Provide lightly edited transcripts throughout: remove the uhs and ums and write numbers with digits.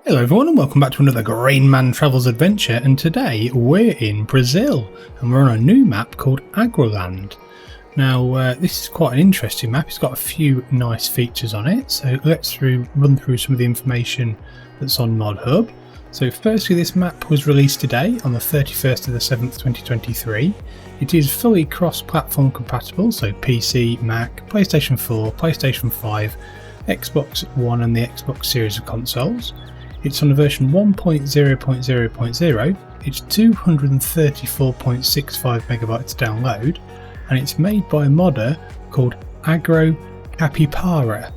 Hello everyone and welcome back to another Grainman Travels adventure, and today we're in Brazil and we're on a new map called Agroland. Now this is quite an interesting map. It's got a few nice features on it, so let's run through some of the information that's on ModHub. So firstly, this map was released today on the 31st of the 7th 2023. It is fully cross-platform compatible, so PC, Mac, PlayStation 4, PlayStation 5, Xbox One and the Xbox series of consoles. It's on a version 1.0.0.0, it's 234.65 megabytes to download, and it's made by a modder called AGROCAIPIRA.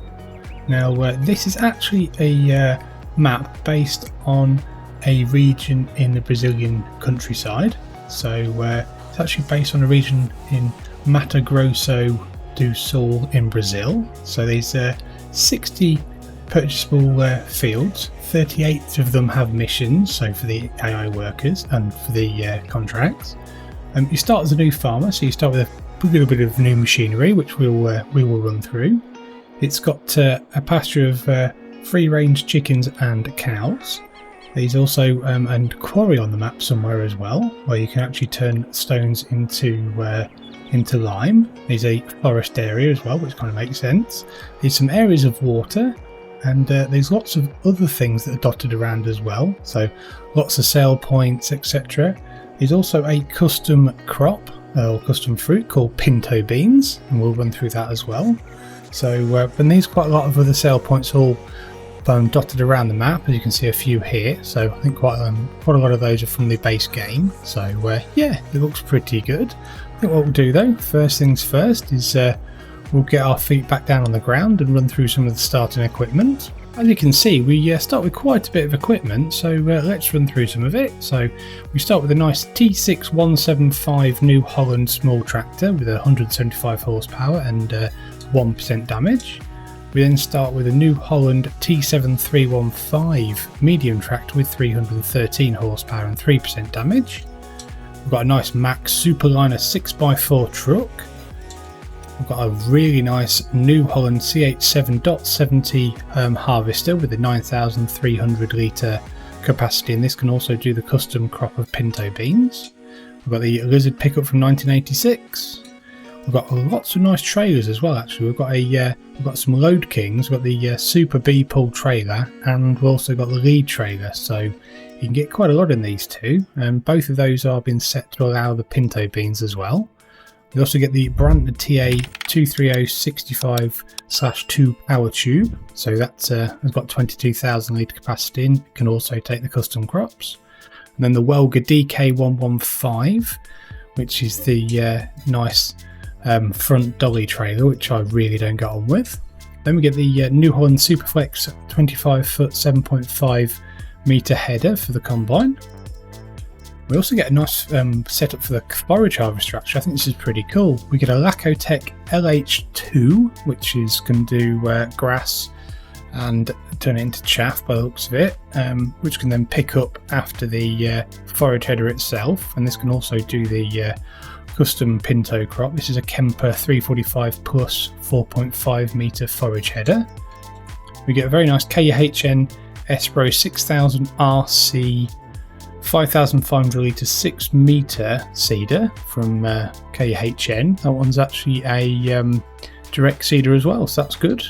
Now this is actually a map based on a region in the Brazilian countryside, so it's actually based on a region in Mato Grosso do Sul in Brazil. So there's 60 purchasable fields, 38 of them have missions, so for the AI workers and for the contracts. You start as a new farmer, so you start with a little bit of new machinery, which we will run through. It's got a pasture of free-range chickens and cows. There's also a quarry on the map somewhere as well, where you can actually turn stones into lime. There's a forest area as well, which kind of makes sense. There's some areas of water, and there's lots of other things that are dotted around as well, so lots of sale points, etc. There's also a custom crop or custom fruit called pinto beans, and we'll run through that as well. So and there's quite a lot of other sale points all dotted around the map, as you can see a few here, so I think quite a lot of those are from the base game. So yeah, it looks pretty good. I think what we'll do though, first things first, is we'll get our feet back down on the ground and run through some of the starting equipment. As you can see, we start with quite a bit of equipment, so let's run through some of it. So we start with a nice T6175 New Holland small tractor with 175 horsepower and 1% damage. We then start with a New Holland T7315 medium tractor with 313 horsepower and 3% damage. We've got a nice Max Superliner 6x4 truck. We've got a really nice New Holland CH7.70 harvester with a 9,300 litre capacity, and this can also do the custom crop of pinto beans. We've got the Lizard pickup from 1986. We've got lots of nice trailers as well. Actually, we've got some Load Kings. We've got the Super B pull trailer, and we've also got the lead trailer. So you can get quite a lot in these two, and both of those are being set to allow the pinto beans as well. We also get the Brantner TA 23065/2 power tube, so that's has got 22,000 litre capacity and can also take the custom crops. And then the Welger DK115, which is the nice front dolly trailer, which I really don't get on with. Then we get the New Holland Superflex 25 foot 7.5 metre header for the combine. We also get a nice setup for the forage harvester. Actually, I think this is pretty cool. We get a Lacotech LH2, which is going to do grass and turn it into chaff by the looks of it, which can then pick up after the forage header itself, and this can also do the custom pinto crop. This is a Kemper 345 plus 4.5 metre forage header. We get a very nice KHN Espro 6000 RC 5,500 litre 6 metre seeder from KHN. That one's actually a direct seeder as well, so that's good.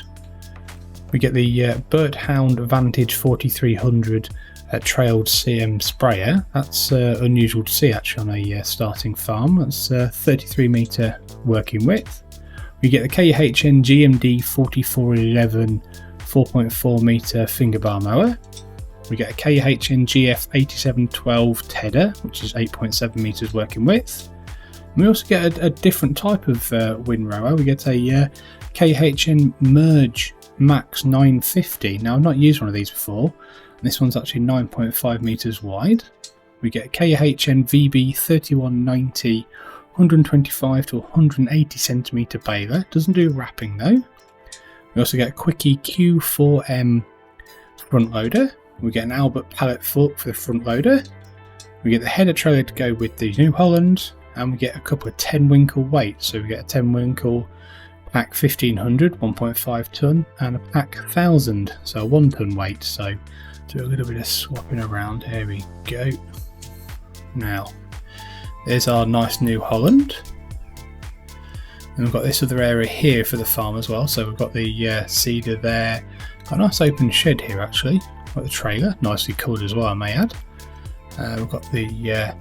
We get the Birdhound Vantage 4300 trailed CM sprayer. That's unusual to see actually on a starting farm. That's 33 metre working width. We get the KHN GMD 4411 4.4 metre fingerbar mower. We get a KHN GF 8712 tedder, which is 8.7 metres working width. And we also get a different type of windrower. We get a KHN Merge Max 950. Now, I've not used one of these before. This one's actually 9.5 metres wide. We get a KHN VB 3190 125 to 180 centimetre baler. Doesn't do wrapping though. We also get a Quickie Q4M front loader. We get an Albert pallet fork for the front loader. We get the header trailer to go with the New Holland, and we get a couple of 10 Winkle weights. So we get a 10 Winkle pack 1500, 1.5 tonne, and a pack 1000, so a 1 tonne weight. So do a little bit of swapping around. Here we go. Now, there's our nice New Holland. And we've got this other area here for the farm as well. So we've got the cedar there. Got a nice open shed here actually. Got the trailer, nicely coloured as well, I may add. We've got the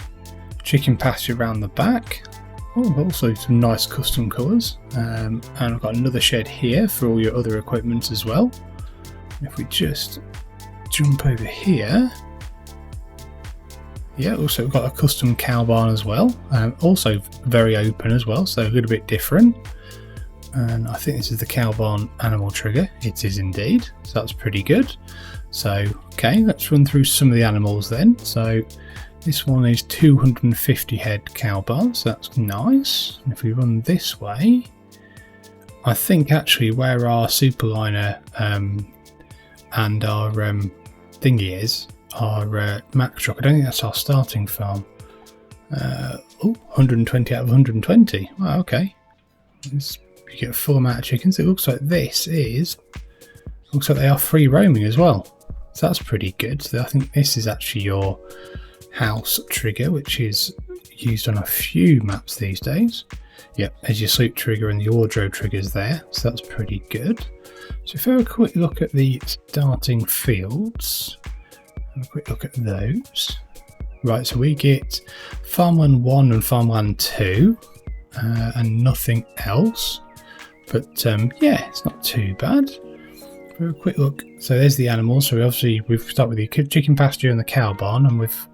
chicken pasture around the back. Oh, also some nice custom colours. And I've got another shed here for all your other equipment as well. If we just jump over here. Yeah, also we've got a custom cow barn as well. Also very open as well, so a little bit different. And I think this is the cow barn animal trigger. It is indeed, so that's pretty good. So, okay, let's run through some of the animals then. So this one is 250 head cow barn, so that's nice. And if we run this way, I think actually where our superliner and our thingy is, our Mack truck, I don't think that's our starting farm. 120 out of 120. Wow, okay. You get a full amount of chickens. It looks like looks like they are free roaming as well. So that's pretty good. So I think this is actually your house trigger, which is used on a few maps these days. Yep, there's your sleep trigger and the wardrobe triggers there. So that's pretty good. So if we have a quick look at the starting fields, have a quick look at those. Right, so we get Farmland 1 and Farmland 2 and nothing else. But yeah, it's not too bad. For a quick look, so there's the animals. So we've started with the chicken pasture and the cow barn, and we've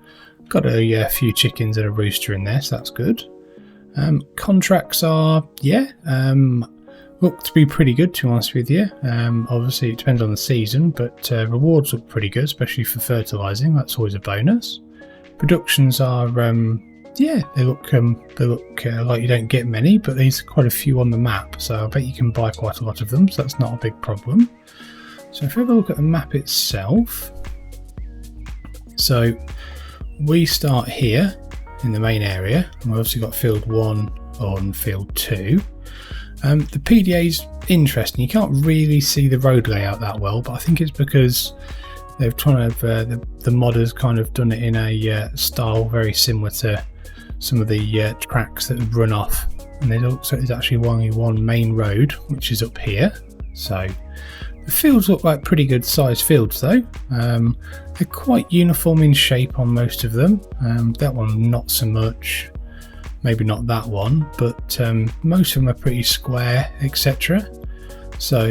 got a few chickens and a rooster in there, so that's good. Contracts are, look to be pretty good, to be honest with you. Obviously it depends on the season, but rewards look pretty good, especially for fertilising. That's always a bonus. Productions are, they look like you don't get many, but there's quite a few on the map, so I bet you can buy quite a lot of them, so that's not a big problem. So if we have a look at the map itself, so we start here in the main area, and we've obviously got field 1 on field 2. The PDA's interesting. You can't really see the road layout that well, but I think it's because they've tried to the modders kind of done it in a style very similar to some of the tracks that run off, and there's actually only one main road, which is up here. So the fields look like pretty good sized fields though. They're quite uniform in shape on most of them. That one not so much, maybe not that one, but most of them are pretty square, etc. So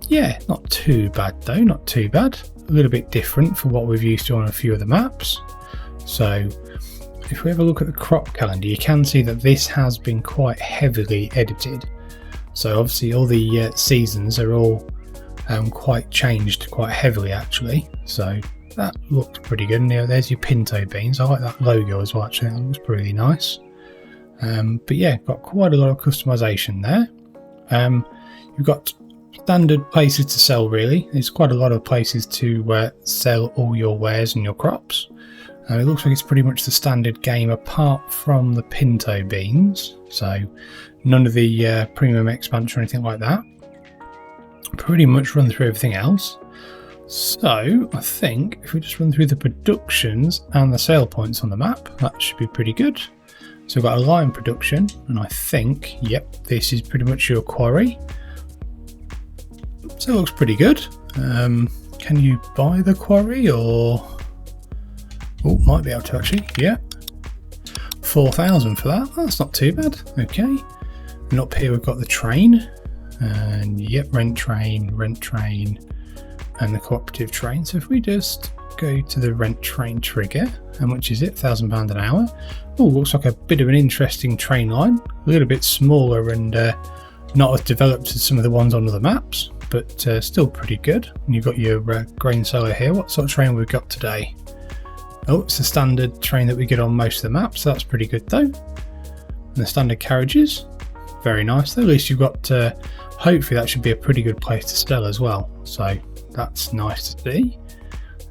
yeah, not too bad though, not too bad. A little bit different from what we've used to on a few of the maps. So if we have a look at the crop calendar, you can see that this has been quite heavily edited. So obviously all the seasons are all quite changed quite heavily actually. So that looks pretty good. And there's your pinto beans. I like that logo as well actually, that looks really nice. But yeah, got quite a lot of customization there. You've got standard places to sell really. There's quite a lot of places to sell all your wares and your crops. It looks like it's pretty much the standard game apart from the pinto beans, so none of the premium expansion or anything like that. Pretty much run through everything else. So I think if we just run through the productions and the sale points on the map, that should be pretty good. So we've got a lion production, and I think, yep, this is pretty much your quarry. So it looks pretty good. Can you buy the quarry or... Oh, might be able to actually, yeah. 4,000 for that, that's not too bad, okay. And up here we've got the train, and yep, rent train, and the cooperative train. So if we just go to the rent train trigger, how much is it? £1,000 an hour. Oh, looks like a bit of an interesting train line, a little bit smaller and not as developed as some of the ones on other maps, but still pretty good. And you've got your grain seller here. What sort of train we've got today? Oh, it's the standard train that we get on most of the maps, so that's pretty good though. And the standard carriages, very nice though. At least you've got, hopefully that should be a pretty good place to sell as well. So that's nice to see.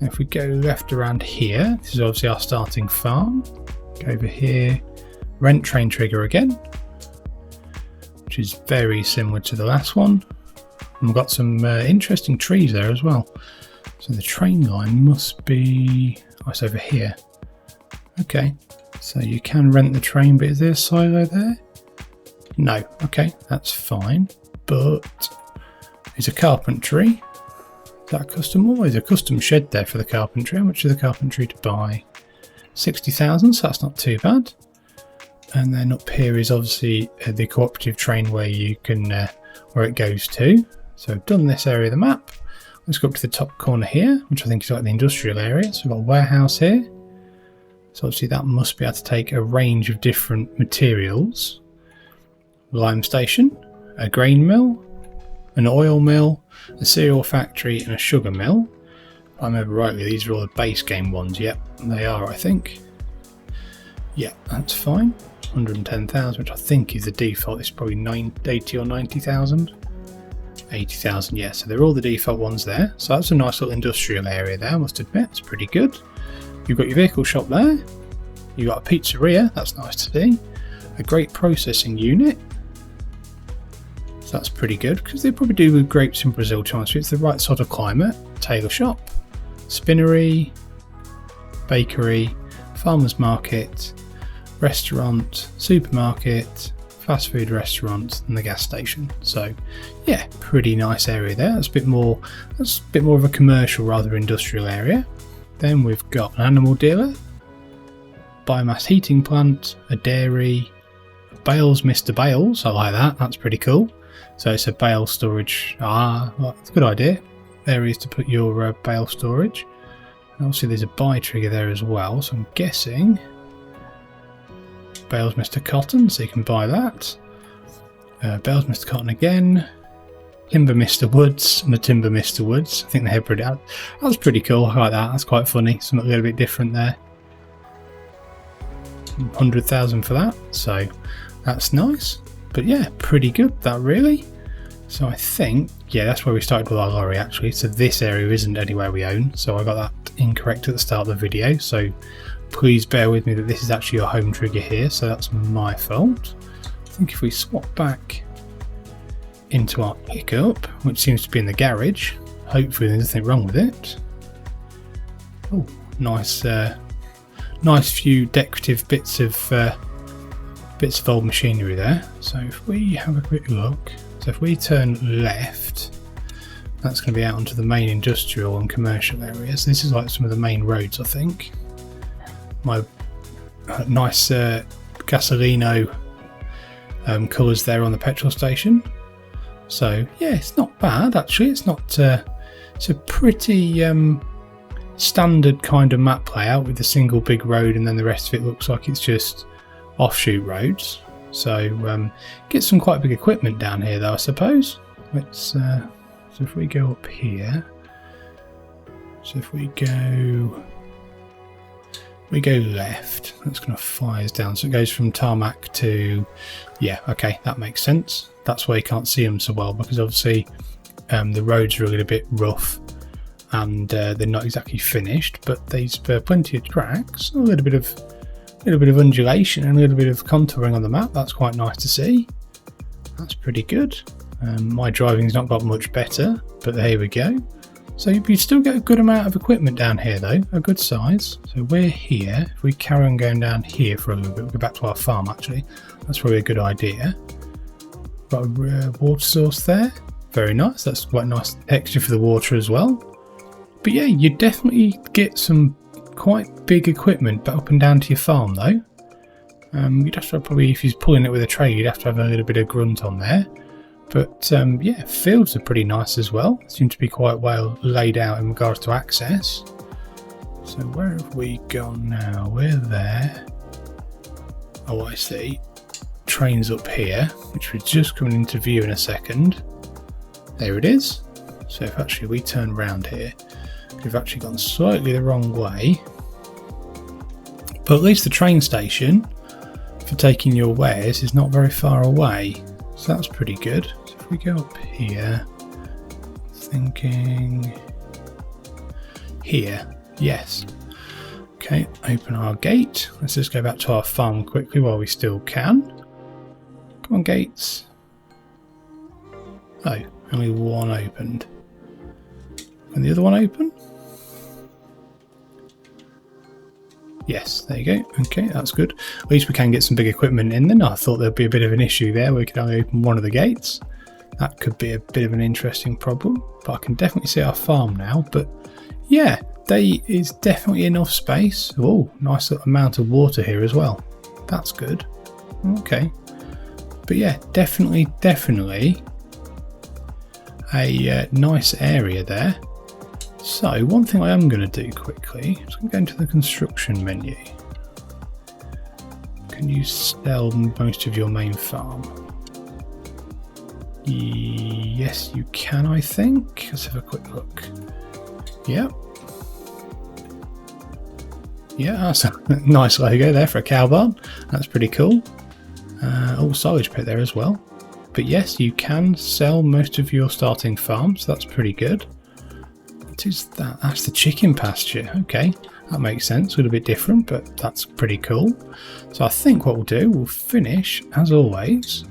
And if we go left around here, this is obviously our starting farm. Go over here, rent train trigger again, which is very similar to the last one. And we've got some interesting trees there as well. So the train line must be... oh, it's over here. Okay, so you can rent the train, but is there a silo there? No. Okay, that's fine. But there's a carpentry. Is that a custom? Oh, there's a custom shed there for the carpentry. How much is the carpentry to buy? 60,000, so that's not too bad. And then up here is obviously the cooperative train where you can where it goes to. So I've done this area of the map. Let's go up to the top corner here, which I think is like the industrial area. So we've got a warehouse here. So obviously that must be able to take a range of different materials. Lime station, a grain mill, an oil mill, a cereal factory and a sugar mill. If I remember rightly, these are all the base game ones. Yep, they are, I think. Yeah, that's fine. 110,000, which I think is the default. It's probably 80 or 90,000. 80,000, yeah, so they're all the default ones there. So that's a nice little industrial area there, I must admit. It's pretty good. You've got your vehicle shop there. You've got a pizzeria, that's nice to see. A great processing unit. So that's pretty good, because they probably do with grapes in Brazil, to be honest with you. It's the right sort of climate. Tailor shop, spinnery, bakery, farmer's market, restaurant, supermarket, fast food restaurant and the gas station. So yeah, pretty nice area there. That's a bit more of a commercial rather than industrial area. Then we've got an animal dealer, biomass heating plant, a dairy, a bales Mr. Bales. I like that, that's pretty cool. So it's a bale storage. Well, it's a good idea. Areas to put your bale storage. And obviously there's a buy trigger there as well, so I'm guessing Bales Mr. Cotton, so you can buy that. Bales Mr. Cotton again. Timber Mr. Woods and the Timber Mr. Woods. I think they have pretty out. That's pretty cool. I like that. That's quite funny. Something a little bit different there. 100,000 for that. So that's nice. But yeah, pretty good that really. So I think, yeah, that's where we started with our lorry actually. So this area isn't anywhere we own. So I got that incorrect at the start of the video. So please bear with me that this is actually your home trigger here, so that's my fault. I think if we swap back into our pickup, which seems to be in the garage, hopefully there's nothing wrong with it. Oh, nice few decorative bits of old machinery there. So if we have a quick look, so if we turn left, that's going to be out onto the main industrial and commercial areas. This is like some of the main roads, I think. My nice Gasolino colours there on the petrol station. So yeah, it's not bad actually. It's not. It's a pretty standard kind of map layout with a single big road, and then the rest of it looks like it's just offshoot roads. So get some quite big equipment down here though, I suppose. Let's. So if we go up here. So if we go left, that's going to fire us down. So it goes from tarmac to, yeah, okay, that makes sense. That's why you can't see them so well, because obviously the roads are a little bit rough and they're not exactly finished, but there's plenty of tracks, a little bit of undulation and a little bit of contouring on the map. That's quite nice to see. That's pretty good. My driving's not got much better, but there we go. So you still get a good amount of equipment down here though, a good size. So we're here. If we carry on going down here for a little bit, we'll go back to our farm actually. That's probably a good idea. Got a water source there. Very nice. That's quite nice texture for the water as well. But yeah, you definitely get some quite big equipment up and down to your farm though. You'd have to probably, if you're pulling it with a tray, you'd have to have a little bit of grunt on there. But yeah, fields are pretty nice as well. Seem to be quite well laid out in regards to access. So where have we gone now? We're there. Oh, I see. Trains up here, which we're just coming into view in a second. There it is. So if actually we turn around here, we've actually gone slightly the wrong way. But at least the train station for taking your wares is not very far away. So that's pretty good. So if we go up here, thinking here, yes. Okay, open our gate. Let's just go back to our farm quickly while we still can. Come on, gates. Oh, only one opened. And the other one open? Yes, there you go. Okay, that's good. At least we can get some big equipment in then. I thought there'd be a bit of an issue there where we could only open one of the gates. That could be a bit of an interesting problem, but I can definitely see our farm now. But yeah, there is definitely enough space. Oh, nice little amount of water here as well. That's good. Okay. But yeah, definitely a nice area there. So one thing I am going to do quickly is I'm going to go into the construction menu. Can you sell most of your main farm? Yes, you can, I think. Let's have a quick look. Yep. Yeah, that's a nice logo there for a cow barn. That's pretty cool. Oh, silage pit there as well. But yes, you can sell most of your starting farm, so that's pretty good. What is that? That's the chicken pasture. Okay, that makes sense. A little bit different, but that's pretty cool. So I think what we'll do, we'll finish, as always,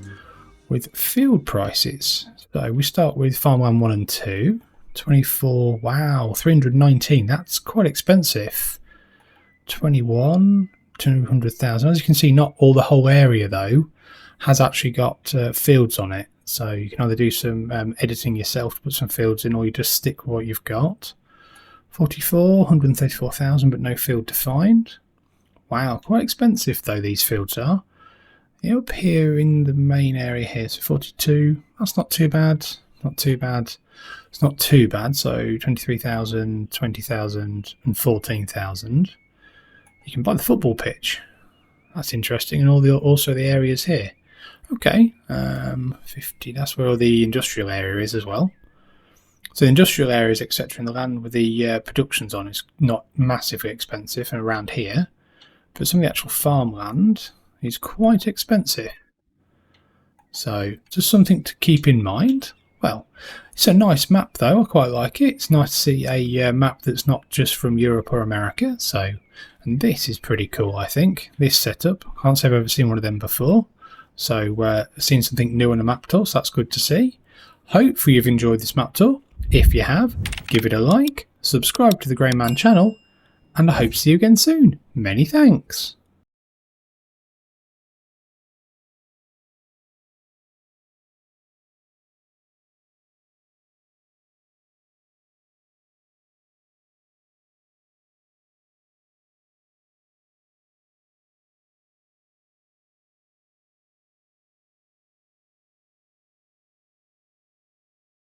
with field prices. So we start with farmland 1 and 2. 24, wow, 319. That's quite expensive. 21, 200,000. As you can see, not all the whole area though has actually got fields on it. So you can either do some editing yourself to put some fields in, or you just stick with what you've got. 44, 134,000, but no field defined. Wow, quite expensive though these fields are. Up here in the main area here, so 42. That's not too bad. Not too bad. It's not too bad. So 23,000, 20,000, and 14,000. You can buy the football pitch. That's interesting, and also the areas here. Okay, 50. That's where all the industrial area is as well. So the industrial areas, etc., in the land with the productions on is not massively expensive, and around here, but some of the actual farmland is quite expensive. So just something to keep in mind. Well, it's a nice map though. I quite like it. It's nice to see a map that's not just from Europe or America. So, and this is pretty cool, I think. This setup. I can't say I've ever seen one of them before. So, seen something new on a map tour, so that's good to see. Hopefully you've enjoyed this map tour. If you have, give it a like, subscribe to the Grainman channel, and I hope to see you again soon. Many thanks.